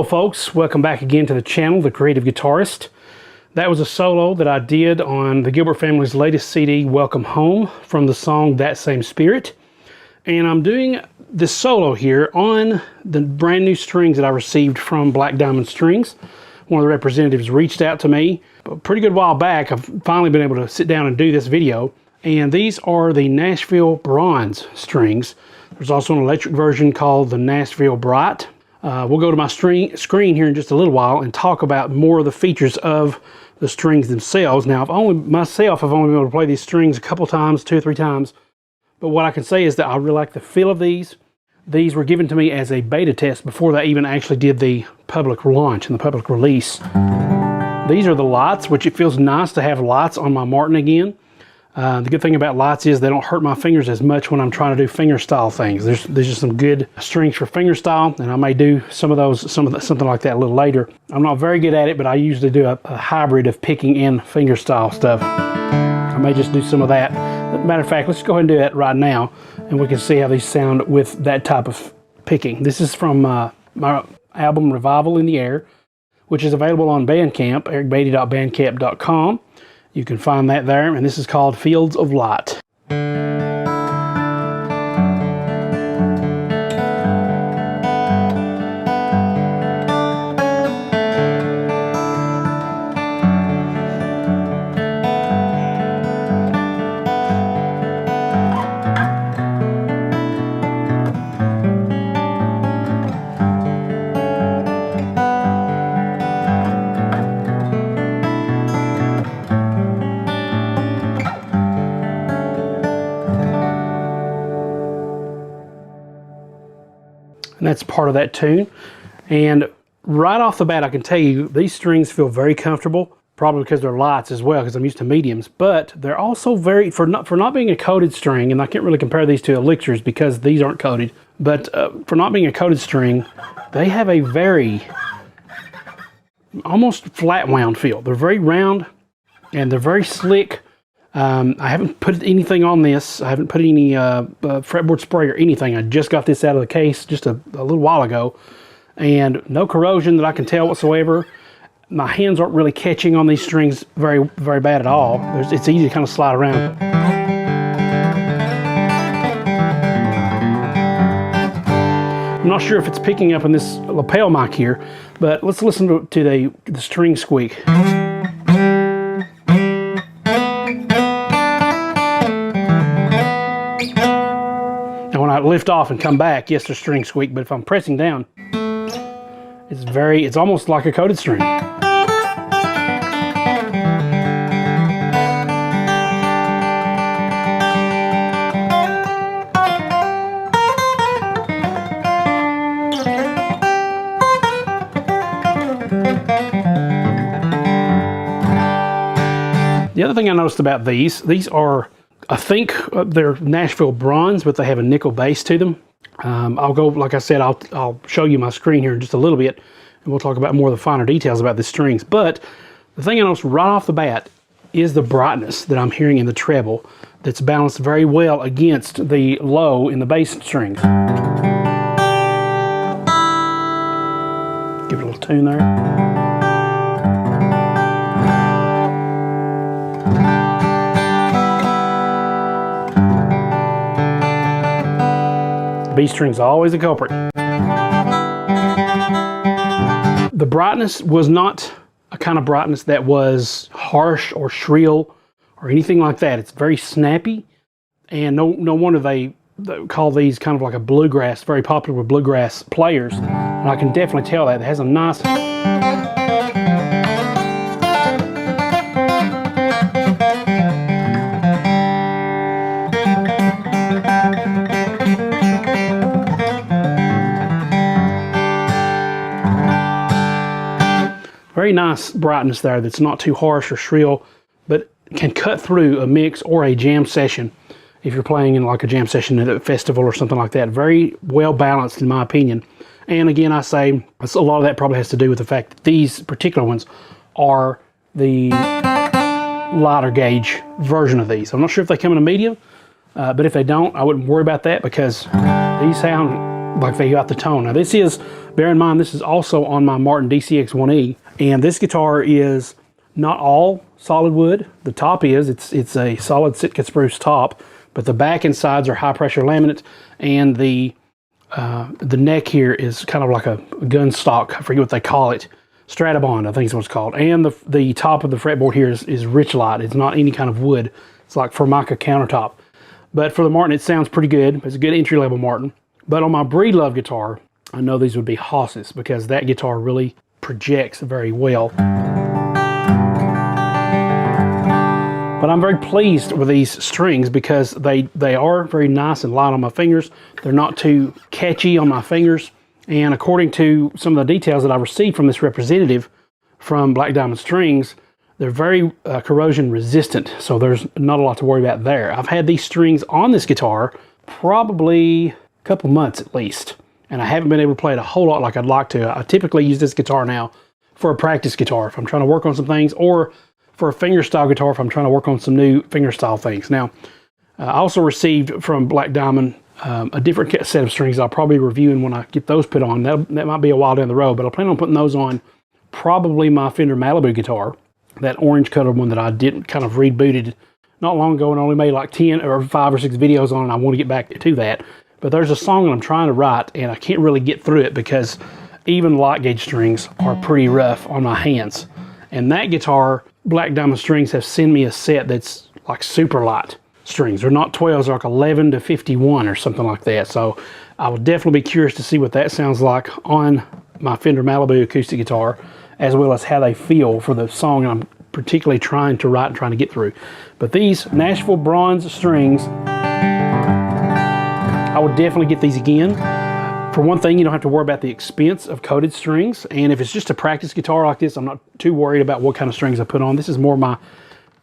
Hello folks, welcome back again to the channel, The Creative Guitarist. That was a solo that I did on the Gilbert family's latest CD, Welcome Home, from the song That Same Spirit. And I'm doing this solo here on the brand new strings that I received from Black Diamond Strings. One of the representatives reached out to me a pretty good while back. I've finally been able to sit down and do this video. And these are the Nashville Bronze strings. There's also an electric version called the Nashville Bright. We'll go to my screen here in just a little while and talk about more of the features of the strings themselves. Now, I've only been able to play these strings a couple times, 2 or 3 times. But what I can say is that I really like the feel of these. These were given to me as a beta test before they even actually did the public launch and the public release. These are the lights, which it feels nice to have lights on my Martin again. The good thing about lights is they don't hurt my fingers as much when I'm trying to do fingerstyle things. There's just some good strings for fingerstyle, and I may do something like that a little later. I'm not very good at it, but I usually do a hybrid of picking and fingerstyle stuff. I may just do some of that. Matter of fact, let's go ahead and do that right now, and we can see how these sound with that type of picking. This is from my album Revival in the Air, which is available on Bandcamp, ericbeatty.bandcamp.com. You can find that there, and this is called Fields of Light. And that's part of that tune. And right off the bat, I can tell you these strings feel very comfortable, probably because they're lights as well, because I'm used to mediums, but they're also very, for not being a coated string, and I can't really compare these to elixirs because these aren't coated, but for not being a coated string, they have a very almost flat wound feel. They're very round and they're very slick. I haven't put anything on this. I haven't put any fretboard spray or anything. I just got this out of the case just a little while ago. And no corrosion that I can tell whatsoever. My hands aren't really catching on these strings very, very bad at all. It's easy to kind of slide around. I'm not sure if it's picking up in this lapel mic here, but let's listen to the string squeak. When I lift off and come back, yes, there's string squeak, but if I'm pressing down, it's almost like a coated string. The other thing I noticed about these are, I think they're Nashville Bronze, but they have a nickel base to them. I'll go, like I said, I'll show you my screen here in just a little bit, and we'll talk about more of the finer details about the strings. But the thing I noticed right off the bat is the brightness that I'm hearing in the treble that's balanced very well against the low in the bass strings. Give it a little tune there. B string's always a culprit. The brightness was not a kind of brightness that was harsh or shrill or anything like that. It's very snappy, and no wonder they call these kind of like a bluegrass, very popular with bluegrass players. And I can definitely tell that. It has a nice... very nice brightness there that's not too harsh or shrill, but can cut through a mix or a jam session if you're playing in like a jam session at a festival or something like that. Very well balanced in my opinion. And again, I say a lot of that probably has to do with the fact that these particular ones are the lighter gauge version of these. I'm not sure if they come in a medium, but if they don't, I wouldn't worry about that because these sound like they got the tone. Now this is Bear in mind, this is also on my Martin DCX-1E, and this guitar is not all solid wood. The top is, it's a solid Sitka spruce top, but the back and sides are high pressure laminate, and the neck here is kind of like a gun stock. I forget what they call it. Strata-Bond, I think is what it's called. And the top of the fretboard here is Richlite. It's not any kind of wood. It's like Formica countertop. But for the Martin, it sounds pretty good. It's a good entry-level Martin. But on my Breedlove guitar, I know these would be hosses because that guitar really projects very well. But I'm very pleased with these strings because they are very nice and light on my fingers. They're not too catchy on my fingers. And according to some of the details that I received from this representative from Black Diamond Strings, they're very corrosion resistant. So there's not a lot to worry about there. I've had these strings on this guitar probably a couple months at least. And I haven't been able to play it a whole lot like I'd like to. I typically use this guitar now for a practice guitar if I'm trying to work on some things, or for a fingerstyle guitar if I'm trying to work on some new fingerstyle things. Now, I also received from Black Diamond a different set of strings I'll probably be reviewing when I get those put on. That might be a while down the road, but I plan on putting those on probably my Fender Malibu guitar, that orange colored one that I did kind of rebooted not long ago and only made like 10 or 5 or 6 videos on, and I want to get back to that. But there's a song that I'm trying to write, and I can't really get through it because even light gauge strings are pretty rough on my hands. And that guitar, Black Diamond Strings, have sent me a set that's like super light strings. They're not 12s, they're like 11 to 51 or something like that. So I would definitely be curious to see what that sounds like on my Fender Malibu acoustic guitar, as well as how they feel for the song I'm particularly trying to write and trying to get through. But these Nashville bronze strings, I would definitely get these again. For one thing, you don't have to worry about the expense of coated strings. And if it's just a practice guitar like this, I'm not too worried about what kind of strings I put on. This is more my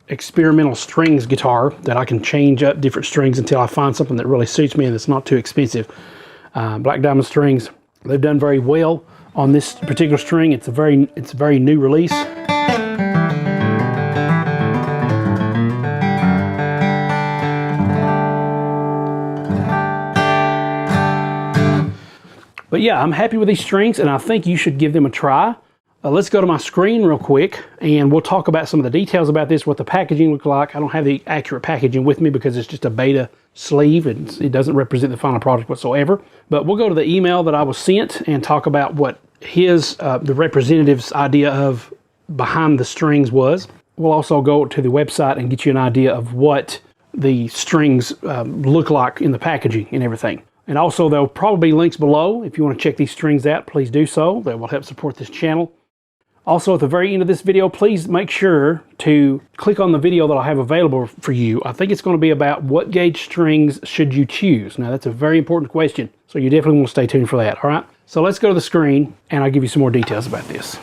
experimental strings guitar that I can change up different strings until I find something that really suits me and that's not too expensive. Black Diamond Strings, they've done very well on this particular string. It's a very new release. But yeah, I'm happy with these strings, and I think you should give them a try. Let's go to my screen real quick, and we'll talk about some of the details about this, what the packaging looks like. I don't have the accurate packaging with me because it's just a beta sleeve, and it doesn't represent the final product whatsoever. But we'll go to the email that I was sent and talk about what the representative's idea of behind the strings was. We'll also go to the website and get you an idea of what the strings look like in the packaging and everything. And also, there'll probably be links below. If you want to check these strings out, please do so. That will help support this channel. Also, at the very end of this video, please make sure to click on the video that I have available for you. I think it's going to be about what gauge strings should you choose. Now, that's a very important question, so you definitely want to stay tuned for that, all right? So let's go to the screen, and I'll give you some more details about this.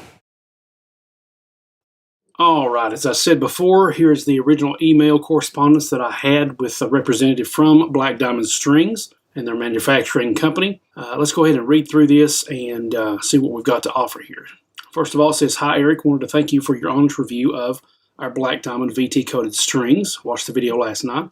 All right, as I said before, here's the original email correspondence that I had with a representative from Black Diamond Strings and their manufacturing company. Let's go ahead and read through this and see what we've got to offer here. First of all, it says, "Hi Eric, wanted to thank you for your honest review of our Black Diamond VT coated strings. Watched the video last night,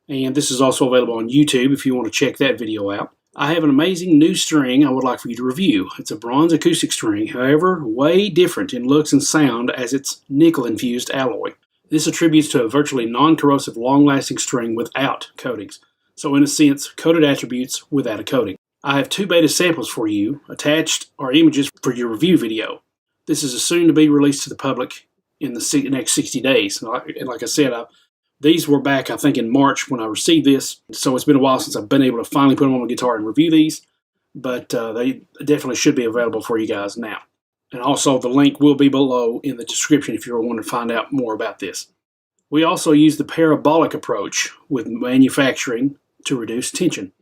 and this is also available on YouTube if you want to check that video out. I have an amazing new string I would like for you to review. It's a bronze acoustic string, however, way different in looks and sound as it's nickel-infused alloy. This attributes to a virtually non-corrosive, long-lasting string without coatings. So in a sense, coated attributes without a coating. I have 2 beta samples for you. Attached are images for your review video. This is soon to be released to the public in the next 60 days. And like I said, these were back, I think, in March when I received this. So it's been a while since I've been able to finally put them on my guitar and review these. But they definitely should be available for you guys now. And also, the link will be below in the description if you're wanting to find out more about this. We also use the parabolic approach with manufacturing to reduce tension.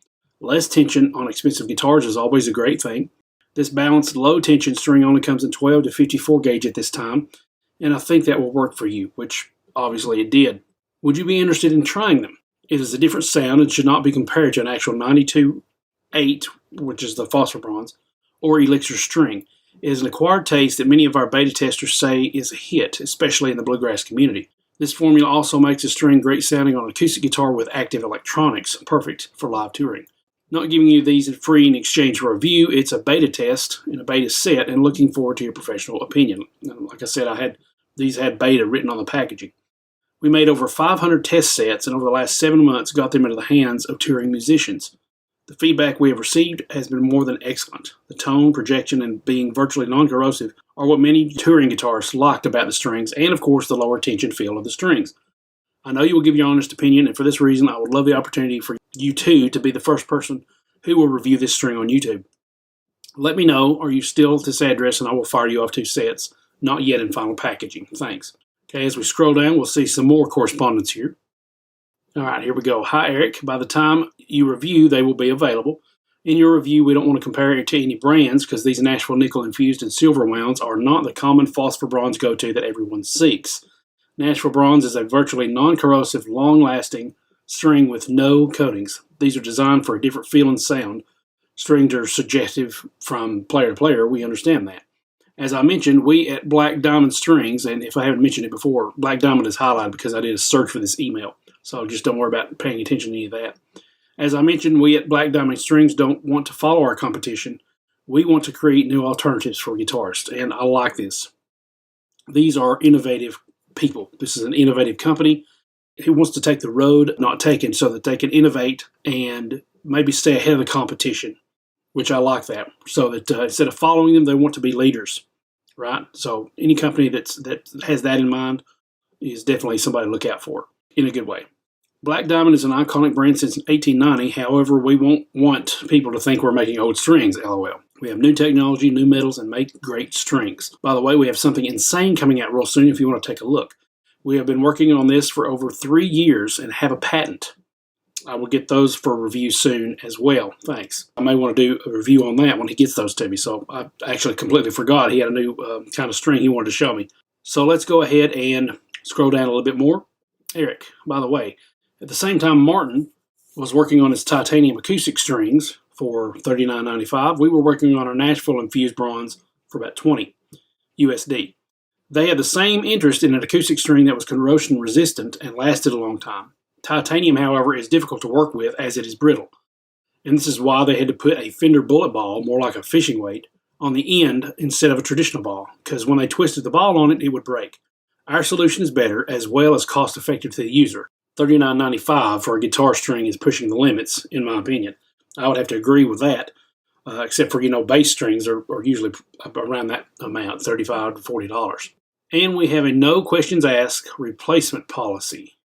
Less tension on expensive guitars is always a great thing. This balanced low tension string only comes in 12 to 54 gauge at this time, and I think that will work for you, which obviously it did. Would you be interested in trying them? It is a different sound and should not be compared to an actual 92.8, which is the phosphor bronze, or elixir string. It is an acquired taste that many of our beta testers say is a hit, especially in the bluegrass community. This formula also makes the string great sounding on an acoustic guitar with active electronics, perfect for live touring. Not giving you these free in exchange for a review. It's a beta test and a beta set, and looking forward to your professional opinion. Like I said, these had beta written on the packaging. We made over 500 test sets, and over the last 7 months got them into the hands of touring musicians. The feedback we have received has been more than excellent. The tone, projection, and being virtually non-corrosive are what many touring guitarists liked about the strings, and of course the lower tension feel of the strings. I know you will give your honest opinion, and for this reason I would love the opportunity for you too to be the first person who will review this string on YouTube. Let me know, are you still at this address, and I will fire you off 2 sets, not yet in final packaging. Thanks. Okay, as we scroll down, we'll see some more correspondence here. All right, here we go. Hi, Eric. By the time you review, they will be available. In your review, we don't want to compare it to any brands because these Nashville nickel infused and silver wounds are not the common phosphor bronze go-to that everyone seeks. Nashville bronze is a virtually non-corrosive, long-lasting string with no coatings. These are designed for a different feel and sound. Strings are subjective from player to player. We understand that. As I mentioned, we at Black Diamond Strings, and if I haven't mentioned it before, Black Diamond is highlighted because I did a search for this email. So just don't worry about paying attention to any of that. As I mentioned, we at Black Diamond Strings don't want to follow our competition. We want to create new alternatives for guitarists, and I like this. These are innovative people. This is an innovative company who wants to take the road not taken so that they can innovate and maybe stay ahead of the competition, which I like that. So that instead of following them, they want to be leaders, right? So any company that has that in mind is definitely somebody to look out for in a good way. Black Diamond is an iconic brand since 1890. However, we won't want people to think we're making old strings, LOL. We have new technology, new metals, and make great strings. By the way, we have something insane coming out real soon if you want to take a look. We have been working on this for over 3 years and have a patent. I will get those for review soon as well. Thanks. I may want to do a review on that when he gets those to me. So I actually completely forgot he had a new kind of string he wanted to show me. So let's go ahead and scroll down a little bit more. Eric, by the way, at the same time Martin was working on his titanium acoustic strings for $39.95, we were working on our Nashville infused bronze for about $20 USD. They had the same interest in an acoustic string that was corrosion resistant and lasted a long time. Titanium, however, is difficult to work with as it is brittle. And this is why they had to put a fender bullet ball, more like a fishing weight, on the end instead of a traditional ball, because when they twisted the ball on it, it would break. Our solution is better as well as cost effective to the user. $39.95 for a guitar string is pushing the limits, in my opinion. I would have to agree with that, except for, bass strings are usually around that amount, $35 to $40. And we have a no questions asked replacement policy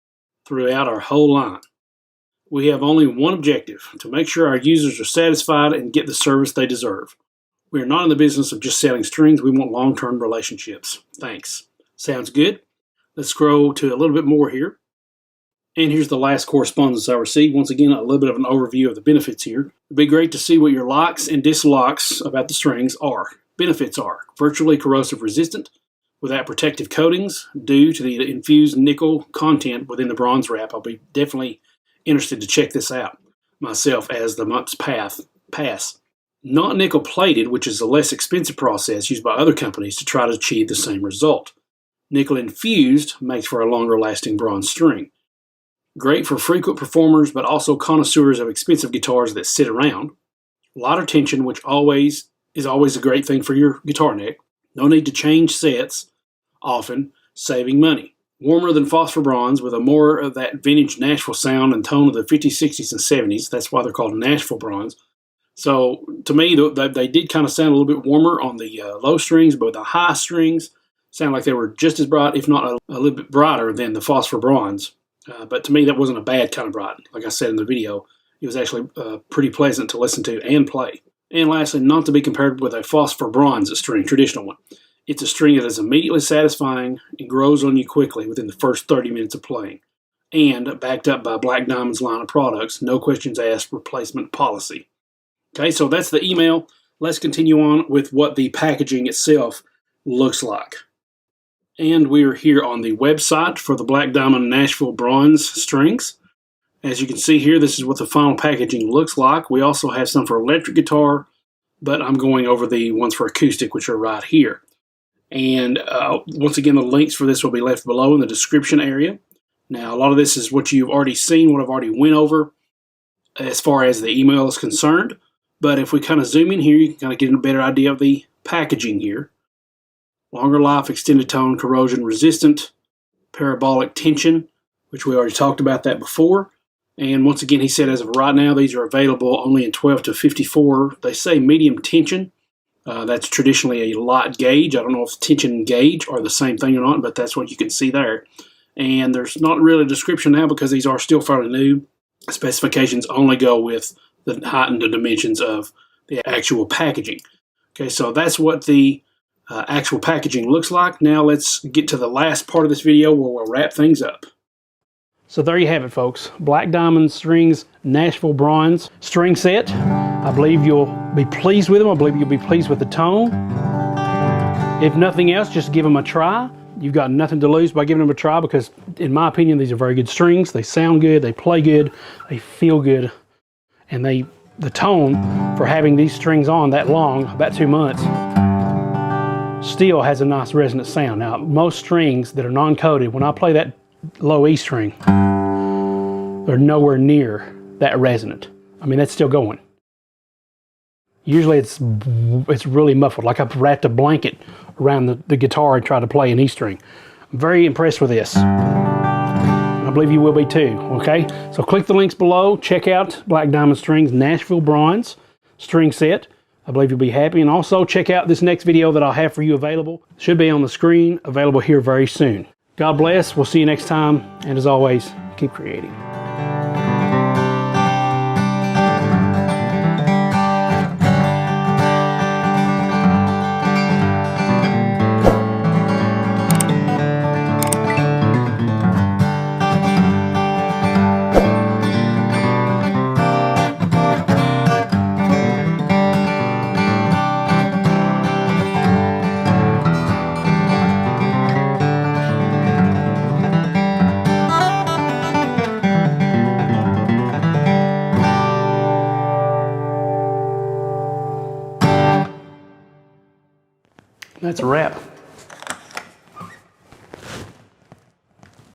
throughout our whole line. We have only one objective, to make sure our users are satisfied and get the service they deserve. We are not in the business of just selling strings. We want long-term relationships. Thanks. Sounds good. Let's scroll to a little bit more here. And here's the last correspondence I received. Once again, a little bit of an overview of the benefits here. It'd be great to see what your likes and dislikes about the strings are. Benefits are virtually corrosive resistant, without protective coatings, due to the infused nickel content within the bronze wrap. I'll be definitely interested to check this out myself as the months pass. Not nickel plated, which is a less expensive process used by other companies to try to achieve the same result. Nickel infused makes for a longer lasting bronze string. Great for frequent performers, but also connoisseurs of expensive guitars that sit around. Lighter tension, which is always a great thing for your guitar neck. No need to change sets often, saving money. Warmer than phosphor bronze with a more of that vintage Nashville sound and tone of the 50s, 60s, and 70s. That's why they're called Nashville bronze. So to me, they did kind of sound a little bit warmer on the low strings, but the high strings sound like they were just as bright, if not a little bit brighter than the phosphor bronze. But to me, that wasn't a bad kind of bright. Like I said in the video, it was actually pretty pleasant to listen to and play. And lastly, not to be compared with a phosphor bronze string, traditional one. It's a string that is immediately satisfying and grows on you quickly within the first 30 minutes of playing. And backed up by Black Diamond's line of products, no questions asked replacement policy. Okay, so that's the email. Let's continue on with what the packaging itself looks like. And we are here on the website for the Black Diamond Nashville bronze strings. As you can see here, this is what the final packaging looks like. We also have some for electric guitar, but I'm going over the ones for acoustic, which are right here. And once again, the links for this will be left below in the description area. Now, a lot of this is what you've already seen, what I've already went over. as far as the email is concerned. But if we kind of zoom in here, you can kind of get a better idea of the packaging here. Longer life, extended tone, corrosion resistant, parabolic tension, which we already talked about that before. And once again, he said as of right now, these are available only in 12 to 54. They say medium tension. That's traditionally a light gauge. I don't know if tension and gauge are the same thing or not, but that's what you can see there. And there's not really a description now because these are still fairly new. Specifications only go with the heightened dimensions of the actual packaging. Okay, so that's what the actual packaging looks like. Now let's get to the last part of this video where we'll wrap things up. So there you have it, folks. Black Diamond Strings Nashville Bronze string set. I believe you'll be pleased with them. I believe you'll be pleased with the tone. If nothing else, just give them a try. You've got nothing to lose by giving them a try because, in my opinion, these are very good strings. They sound good, they play good, they feel good, and the tone for having these strings on that long, about 2 months, still has a nice resonant sound. Now, most strings that are non-coated, when I play that low E string, they're nowhere near that resonant. I mean, that's still going. Usually it's really muffled, like I've wrapped a blanket around the guitar and tried to play an E string. I'm very impressed with this. I believe you will be too, okay? So click the links below, check out Black Diamond Strings Nashville Bronze string set. I believe you'll be happy. And also check out this next video that I'll have for you available. Should be on the screen, available here very soon. God bless, we'll see you next time, and as always, keep creating. That's a wrap.